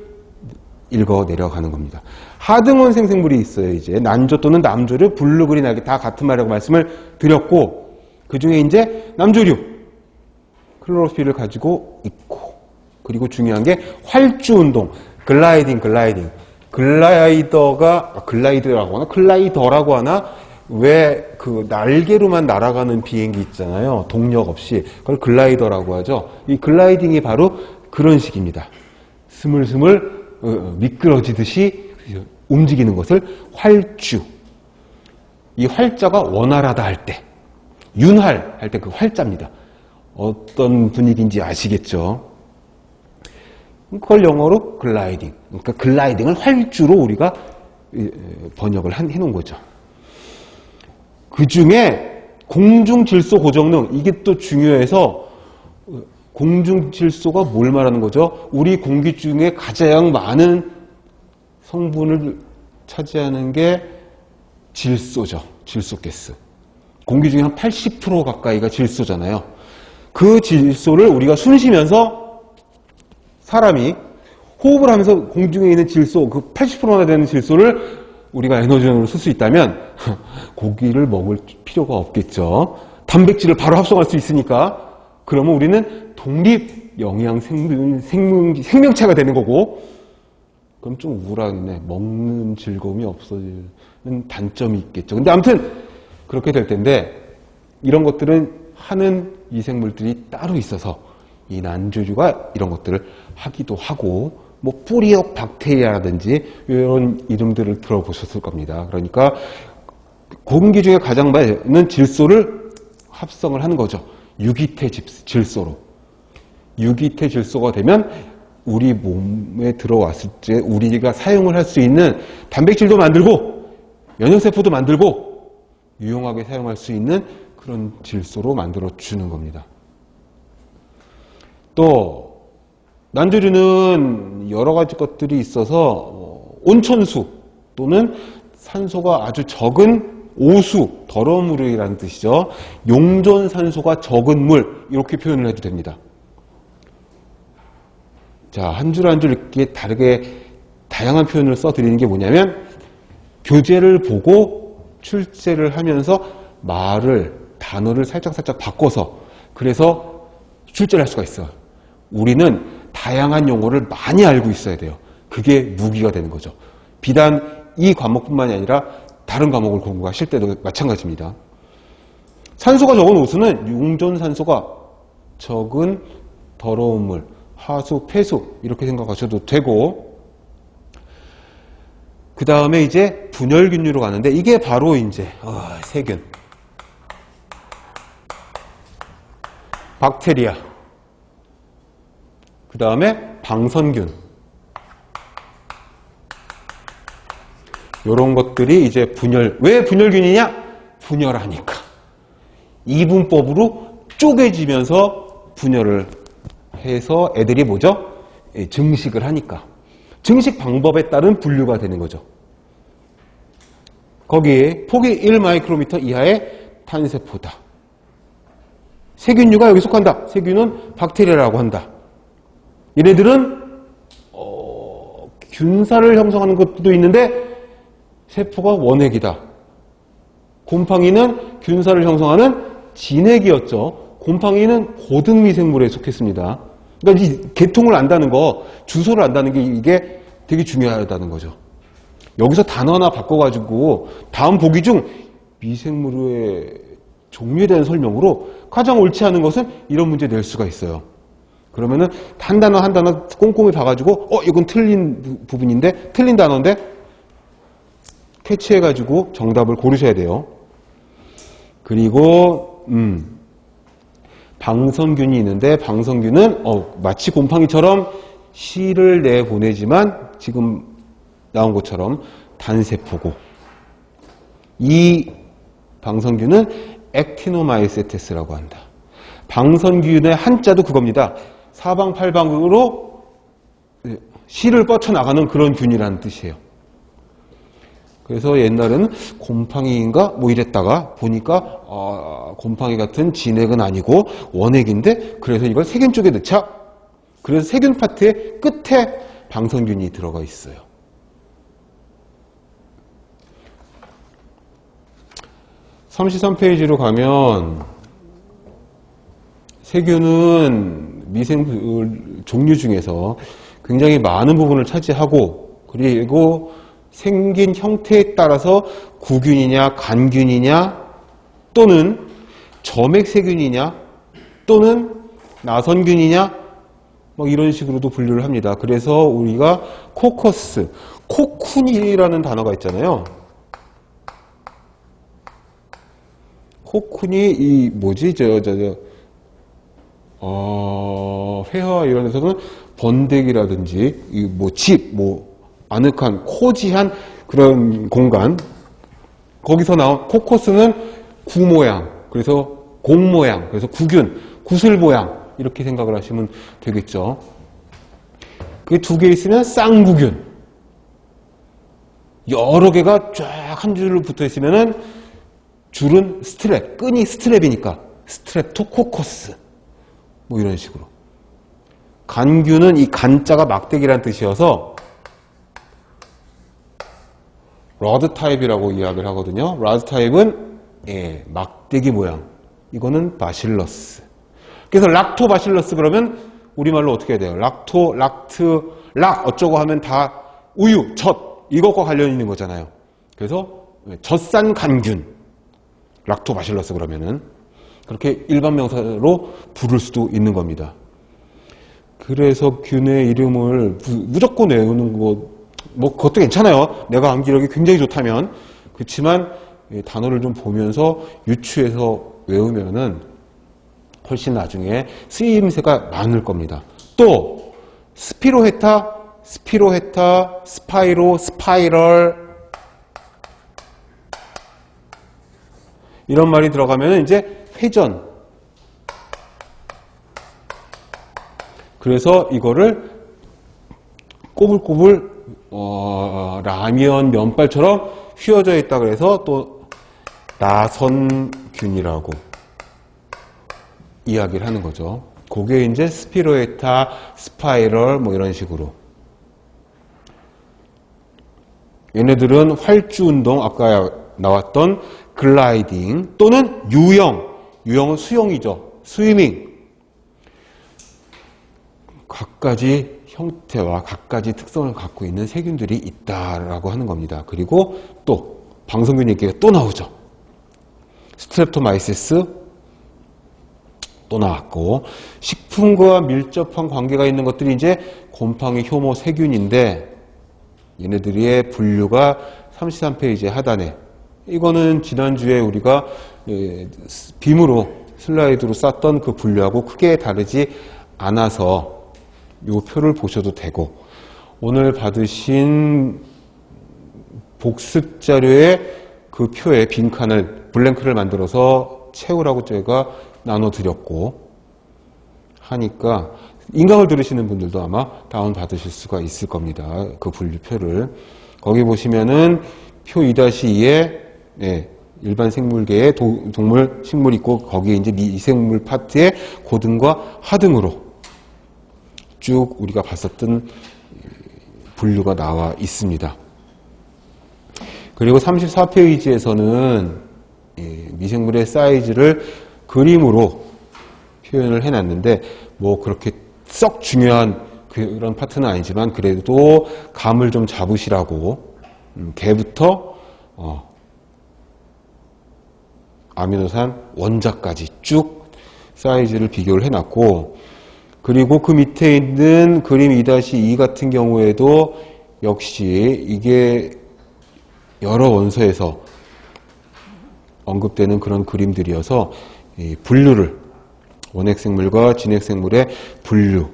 읽어 내려가는 겁니다. 하등원생 생물이 있어요. 이제 난조 또는 남조류, 블루그린 알게 다 같은 말이라고 말씀을 드렸고, 그 중에 이제 남조류, 클로로필을 가지고 있고, 그리고 중요한 게 활주 운동, 글라이딩. 글라이더라고 하나? 글라이더라고 하나? 왜 그 날개로만 날아가는 비행기 있잖아요. 동력 없이. 그걸 글라이더라고 하죠. 이 글라이딩이 바로 그런 식입니다. 스물스물 미끄러지듯이 움직이는 것을 활주. 이 활자가 원활하다 할 때, 윤활 할 때 그 활자입니다. 어떤 분위기인지 아시겠죠? 그걸 영어로 글라이딩. 그러니까 글라이딩을 활주로 우리가 번역을 해놓은 거죠. 그 중에 공중질소 고정능, 이게 또 중요해서, 공중질소가 뭘 말하는 거죠? 우리 공기 중에 가장 많은 성분을 차지하는 게 질소죠. 질소가스. 공기 중에 한 80% 가까이가 질소잖아요. 그 질소를 우리가 숨 쉬면서 사람이 호흡을 하면서 공중에 있는 질소, 그 80%나 되는 질소를 우리가 에너지원으로 쓸 수 있다면 고기를 먹을 필요가 없겠죠. 단백질을 바로 합성할 수 있으니까. 그러면 우리는 독립 영양 생명체가 되는 거고, 그럼 좀 우울하겠네. 먹는 즐거움이 없어지는 단점이 있겠죠. 근데 아무튼 그렇게 될 텐데, 이런 것들은 하는 미생물들이 따로 있어서 이 난조류가 이런 것들을 하기도 하고, 뭐 뿌리역 박테리아라든지 이런 이름들을 들어보셨을 겁니다. 그러니까 공기 중에 가장 많은 질소를 합성을 하는 거죠. 유기태 질소로. 유기태 질소가 되면 우리 몸에 들어왔을 때 우리가 사용을 할 수 있는 단백질도 만들고 면역세포도 만들고 유용하게 사용할 수 있는 그런 질소로 만들어주는 겁니다. 또 난조류는 여러 가지 것들이 있어서 온천수 또는 산소가 아주 적은 오수, 더러운 물이라는 뜻이죠. 용존산소가 적은 물, 이렇게 표현을 해도 됩니다. 자, 한 줄 한 줄 이렇게 다르게 다양한 표현을 써드리는 게 뭐냐면, 교재를 보고 출제를 하면서 단어를 살짝 바꿔서, 그래서 출제를 할 수가 있어요. 우리는 다양한 용어를 많이 알고 있어야 돼요. 그게 무기가 되는 거죠. 비단 이 과목뿐만이 아니라 다른 과목을 공부하실 때도 마찬가지입니다. 산소가 적은 오수는 용존산소가 적은 더러운 물, 하수, 폐수 이렇게 생각하셔도 되고, 그 다음에 이제 분열균류로 가는데, 이게 바로 이제 세균, 박테리아, 그 다음에 방선균, 이런 것들이 이제 왜 분열균이냐? 분열하니까. 이분법으로 쪼개지면서 분열을 해서 애들이 뭐죠? 증식을 하니까. 증식 방법에 따른 분류가 되는 거죠. 거기에 폭이 1마이크로미터 이하의 탄세포다. 세균류가 여기 속한다. 세균은 박테리아라고 한다. 얘네들은 균사를 형성하는 것도 있는데 세포가 원핵이다. 곰팡이는 균사를 형성하는 진핵이었죠. 곰팡이는 고등미생물에 속했습니다. 그러니까 이 계통을 안다는 거, 주소를 안다는 게 이게 되게 중요하다는 거죠. 여기서 단어 하나 바꿔가지고 다음 보기 중 미생물의 종류에 대한 설명으로 가장 옳지 않은 것은 이런 문제 낼 수가 있어요. 그러면은 한 단어 한 단어 꼼꼼히 봐가지고 이건 틀린 부분인데, 틀린 단어인데 캐치해가지고 정답을 고르셔야 돼요. 그리고 방선균이 있는데, 방선균은 마치 곰팡이처럼 씨를 내보내지만 지금 나온 것처럼 단세포고, 이 방선균은 액티노마이세테스라고 한다. 방선균의 한자도 그겁니다. 사방팔방으로 씨를 뻗쳐나가는 그런 균이라는 뜻이에요. 그래서 옛날에는 곰팡이인가 뭐 이랬다가 보니까 곰팡이 같은 진핵은 아니고 원핵인데, 그래서 이걸 세균 쪽에 넣자. 그래서 세균 파트의 끝에 방선균이 들어가 있어요. 33페이지로 가면 세균은 미생물 종류 중에서 굉장히 많은 부분을 차지하고, 그리고 생긴 형태에 따라서 구균이냐 간균이냐 또는 점액세균이냐 또는 나선균이냐 뭐 이런 식으로도 분류를 합니다. 그래서 우리가 코커스, 코쿤이라는 단어가 있잖아요. 코쿤이 이 뭐지 회화 이런 데서는 번데기라든지 뭐 집, 뭐 아늑한 코지한 그런 공간, 거기서 나온 코커스는 구 모양, 그래서 공 모양, 그래서 구균, 구슬 모양 이렇게 생각을 하시면 되겠죠. 그게 두 개 있으면 쌍구균. 여러 개가 쫙 한 줄로 붙어 있으면은 줄은 스트랩, 끈이 스트랩이니까 스트랩토코커스. 뭐 이런 식으로. 간균은 이 간자가 막대기란 뜻이어서 러드 타입이라고 이야기를 하거든요. 러드 타입은 막대기 모양. 이거는 바실러스. 그래서 락토바실러스 그러면 우리말로 어떻게 해야 돼요? 락토, 락트, 락 어쩌고 하면 다 우유, 젖 이것과 관련 있는 거잖아요. 그래서 젖산 간균, 락토바실러스 그러면은 그렇게 일반 명사로 부를 수도 있는 겁니다. 그래서 균의 이름을 무조건 외우는 거 뭐 그것도 괜찮아요. 내가 암기력이 굉장히 좋다면. 그렇지만 단어를 좀 보면서 유추해서 외우면은 훨씬 나중에 쓰임새가 많을 겁니다. 또 스피로헤타, 스파이로, 스파이럴 이런 말이 들어가면 이제 회전. 그래서 이거를 꼬불꼬불 라면 면발처럼 휘어져 있다 그래서 또 나선균이라고 이야기를 하는 거죠. 그게 이제 스피로에타, 스파이럴 뭐 이런 식으로. 얘네들은 활주운동, 아까 나왔던 글라이딩 또는 유영, 유영은 수영이죠. 스위밍. 각가지 형태와 각가지 특성을 갖고 있는 세균들이 있다라고 하는 겁니다. 그리고 또 방성균 얘기가 또 나오죠. 스트랩토마이시스 또 나왔고, 식품과 밀접한 관계가 있는 것들이 이제 곰팡이, 효모, 세균인데 얘네들의 분류가 33페이지 하단에, 이거는 지난주에 우리가 빔으로 슬라이드로 쌌던 그 분류하고 크게 다르지 않아서 이 표를 보셔도 되고, 오늘 받으신 복습 자료에 그 표에 빈칸을, 블랭크를 만들어서 채우라고 제가 나눠드렸고 하니까 인강을 들으시는 분들도 아마 다운 받으실 수가 있을 겁니다. 그 분류표를. 거기 보시면은 표 2-2에 일반 생물계의 동물, 식물 있고 거기에 이제 미생물 파트에 고등과 하등으로 쭉 우리가 봤었던 분류가 나와 있습니다. 그리고 34페이지에서는 미생물의 사이즈를 그림으로 표현을 해놨는데 뭐 그렇게 썩 중요한 그런 파트는 아니지만 그래도 감을 좀 잡으시라고 개부터 아미노산 원자까지 쭉 사이즈를 비교를 해놨고, 그리고 그 밑에 있는 그림 2-2 같은 경우에도 역시 이게 여러 원서에서 언급되는 그런 그림들이어서 이 분류를, 원핵생물과 진핵생물의 분류,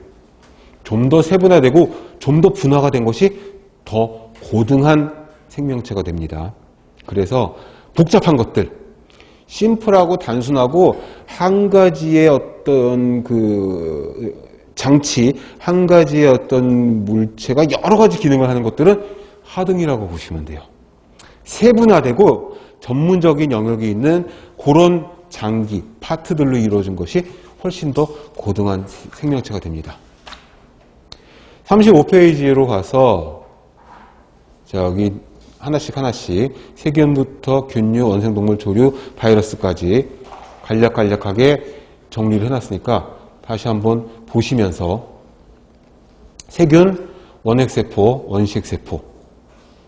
좀 더 세분화되고 좀 더 분화가 된 것이 더 고등한 생명체가 됩니다. 그래서 복잡한 것들, 심플하고 단순하고 한 가지의 어떤 그 장치, 한 가지의 어떤 물체가 여러 가지 기능을 하는 것들은 하등이라고 보시면 돼요. 세분화되고 전문적인 영역이 있는 그런 장기, 파트들로 이루어진 것이 훨씬 더 고등한 생명체가 됩니다. 35페이지로 가서 여기 하나씩 세균부터 균류, 원생동물, 조류, 바이러스까지 간략하게 정리를 해놨으니까 다시 한번 보시면서 세균, 원핵세포, 원식세포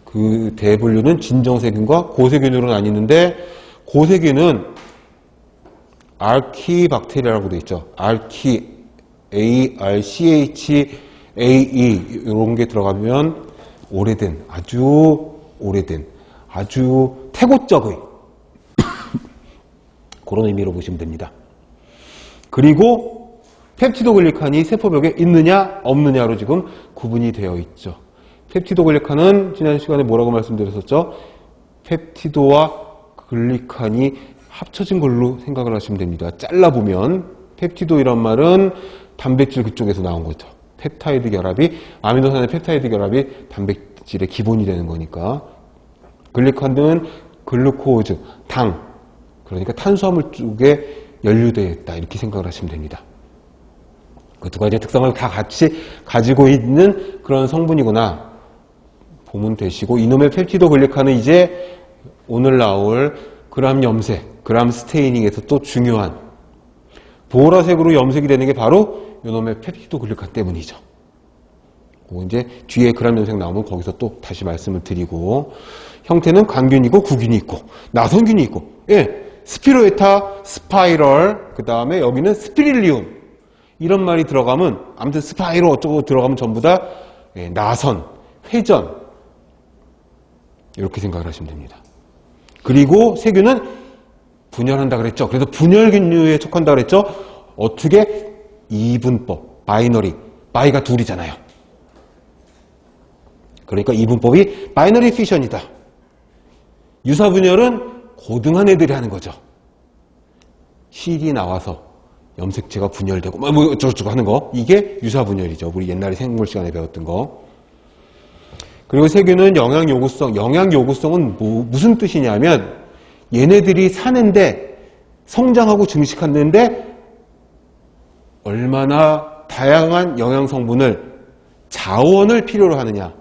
그 대분류는 진정세균과 고세균으로 나뉘는데 고세균은 아르키박테리아라고 되어 있죠. ARCHAE 이런 게 들어가면 오래된, 아주 오래된, 아주 태고적의 그런 의미로 보시면 됩니다. 그리고 펩티도글리칸이 세포벽에 있느냐 없느냐로 지금 구분이 되어 있죠. 펩티도글리칸은 지난 시간에 뭐라고 말씀드렸었죠? 펩티도와 글리칸이 합쳐진 걸로 생각을 하시면 됩니다. 잘라보면 펩티도이란 말은 단백질 그쪽에서 나온 거죠. 펩타이드 결합이 아미노산의 펩타이드 결합이 단백질의 기본이 되는 거니까. 글리칸은 글루코즈, 당, 그러니까 탄수화물 쪽에 연루되어 있다 이렇게 생각을 하시면 됩니다. 그 두 가지의 특성을 다 같이 가지고 있는 그런 성분이구나 보면 되시고, 이놈의 펩티도 글리칸은 이제 오늘 나올 그람 염색, 그람 스테이닝에서 또 중요한 보라색으로 염색이 되는 게 바로 이놈의 펩티도 글리칸 때문이죠. 이제 뒤에 그람 염색 나오면 거기서 또 다시 말씀을 드리고, 형태는 간균이고 구균이 있고 나선균이 있고, 스피로에타, 스파이럴, 그 다음에 여기는 스피릴리움 이런 말이 들어가면 아무튼 스파이로 어쩌고 들어가면 전부 다 나선, 회전 이렇게 생각을 하시면 됩니다. 그리고 세균은 분열한다 그랬죠. 그래서 분열균류에 속한다 그랬죠. 어떻게? 이분법, 바이너리, 바이가 둘이잖아요. 그러니까 이분법이 바이너리 피션이다. 유사분열은 고등한 애들이 하는 거죠. 실이 나와서 염색체가 분열되고 뭐 어쩌고저쩌고 하는 거, 이게 유사분열이죠. 우리 옛날에 생물 시간에 배웠던 거. 그리고 세균은 영양요구성, 영양요구성은 무슨 뜻이냐면 얘네들이 사는데, 성장하고 증식하는데 얼마나 다양한 영양성분을, 자원을 필요로 하느냐.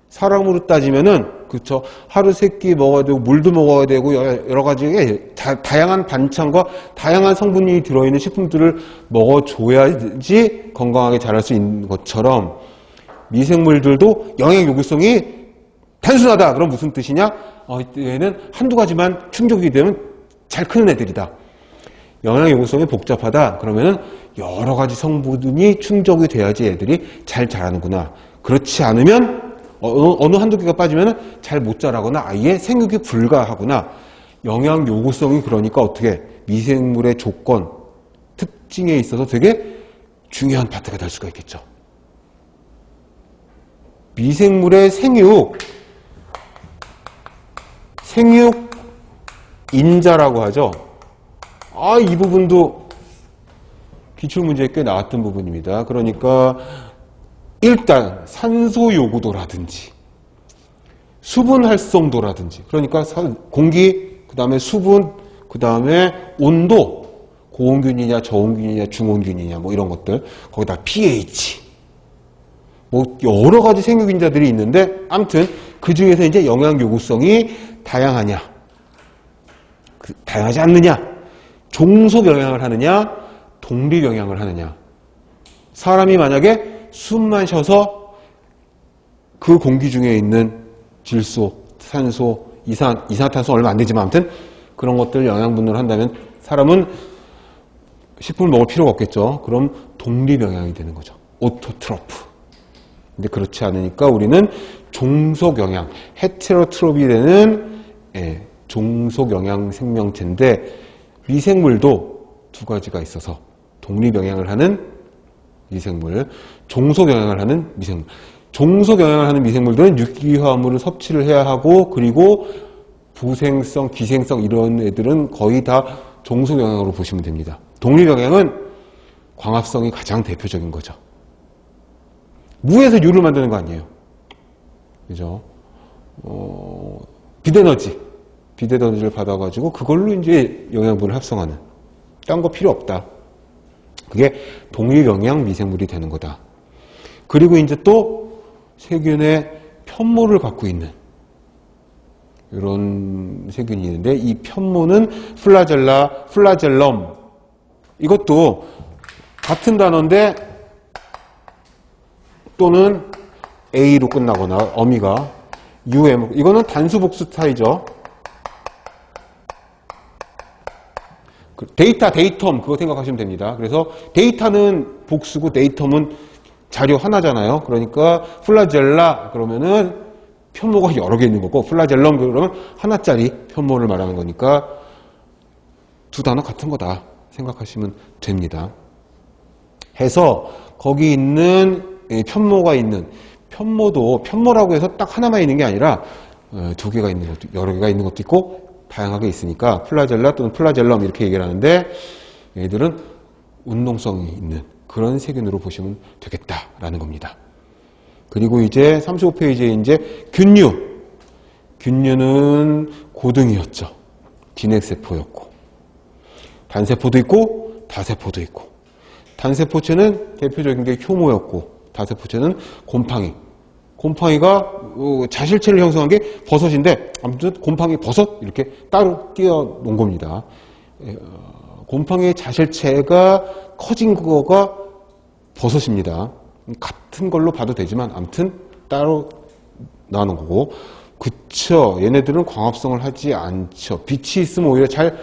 사람으로 따지면은 그렇죠. 하루 세 끼 먹어야 되고 물도 먹어야 되고 여러 가지의 다양한 반찬과 다양한 성분이 들어있는 식품들을 먹어줘야지 건강하게 자랄 수 있는 것처럼 미생물들도 영양 요구성이 단순하다. 그럼 무슨 뜻이냐? 얘는 한두 가지만 충족이 되면 잘 크는 애들이다. 영양 요구성이 복잡하다. 그러면은 여러 가지 성분이 충족이 돼야지 애들이 잘 자라는구나. 그렇지 않으면 어느 한두 개가 빠지면 잘 못 자라거나 아예 생육이 불가하구나. 영양 요구성이 그러니까 어떻게 미생물의 조건, 특징에 있어서 되게 중요한 파트가 될 수가 있겠죠. 미생물의 생육인자라고 하죠. 이 부분도 기출문제에 꽤 나왔던 부분입니다. 그러니까 일단 산소 요구도라든지 수분 활성도라든지, 그러니까 공기, 그 다음에 수분, 그 다음에 온도, 고온균이냐 저온균이냐 중온균이냐 뭐 이런 것들, 거기다 pH, 뭐 여러 가지 생육인자들이 있는데 아무튼 그 중에서 이제 영양 요구성이 다양하냐, 다양하지 않느냐, 종속 영양을 하느냐, 독립 영양을 하느냐. 사람이 만약에 숨만 쉬어서 그 공기 중에 있는 질소, 산소, 이산화탄소 얼마 안 되지만 아무튼 그런 것들 영양분으로 한다면 사람은 식품을 먹을 필요가 없겠죠. 그럼 독립 영양이 되는 거죠. 오토트로프. 근데 그렇지 않으니까 우리는 종속 영양, 헤테로트롭이 되는 종속 영양 생명체인데, 미생물도 두 가지가 있어서 독립 영양을 하는 미생물, 종속 영양을 하는 미생물. 종속 영양을 하는 미생물들은 유기화합물을 섭취를 해야 하고, 그리고 부생성, 기생성 이런 애들은 거의 다 종속 영양으로 보시면 됩니다. 독립 영양은 광합성이 가장 대표적인 거죠. 무에서 유를 만드는 거 아니에요. 그죠? 비대에너지를 받아가지고 그걸로 이제 영양분을 합성하는. 딴 거 필요 없다. 그게 독립영양 미생물이 되는 거다. 그리고 이제 또 세균의 편모를 갖고 있는 이런 세균이 있는데, 이 편모는 플라젤럼, 이것도 같은 단어인데 또는 A로 끝나거나 어미가 UM, 이거는 단수 복수 차이죠. 데이텀 그거 생각하시면 됩니다. 그래서 데이터는 복수고 데이텀은 자료 하나잖아요. 그러니까 플라젤라 그러면은 편모가 여러 개 있는 거고 플라젤럼 그러면 하나짜리 편모를 말하는 거니까 두 단어 같은 거다 생각하시면 됩니다. 해서 거기 있는 편모가 있는 편모도 편모라고 해서 딱 하나만 있는 게 아니라 두 개가 있는 것도 여러 개가 있는 것도 있고 다양하게 있으니까 플라젤라 또는 플라젤럼 이렇게 얘기를 하는데 얘들은 운동성이 있는 그런 세균으로 보시면 되겠다라는 겁니다. 그리고 이제 35페이지에 이제 균류는 고등이었죠. 진핵세포였고 단세포도 있고 다세포도 있고 단세포체는 대표적인 게 효모였고 다세포체는 곰팡이가 자실체를 형성한 게 버섯인데 아무튼 곰팡이 버섯 이렇게 따로 띄워 놓은 겁니다. 곰팡이의 자실체가 커진 거가 버섯입니다. 같은 걸로 봐도 되지만 아무튼 따로 나눈 거고 그쵸. 얘네들은 광합성을 하지 않죠. 빛이 있으면 오히려 잘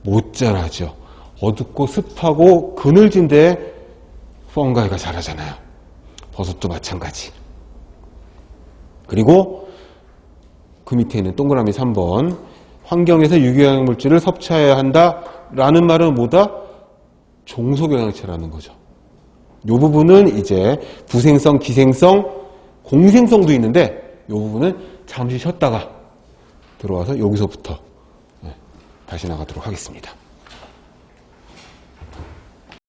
못 자라죠. 어둡고 습하고 그늘진 데 펑가이가 자라잖아요. 버섯도 마찬가지. 그리고 그 밑에 있는 동그라미 3번 환경에서 유기영양 물질을 섭취해야 한다라는 말은 뭐다? 종속영양체라는 거죠. 이 부분은 이제 부생성, 기생성, 공생성도 있는데 이 부분은 잠시 쉬었다가 들어와서 여기서부터 다시 나가도록 하겠습니다.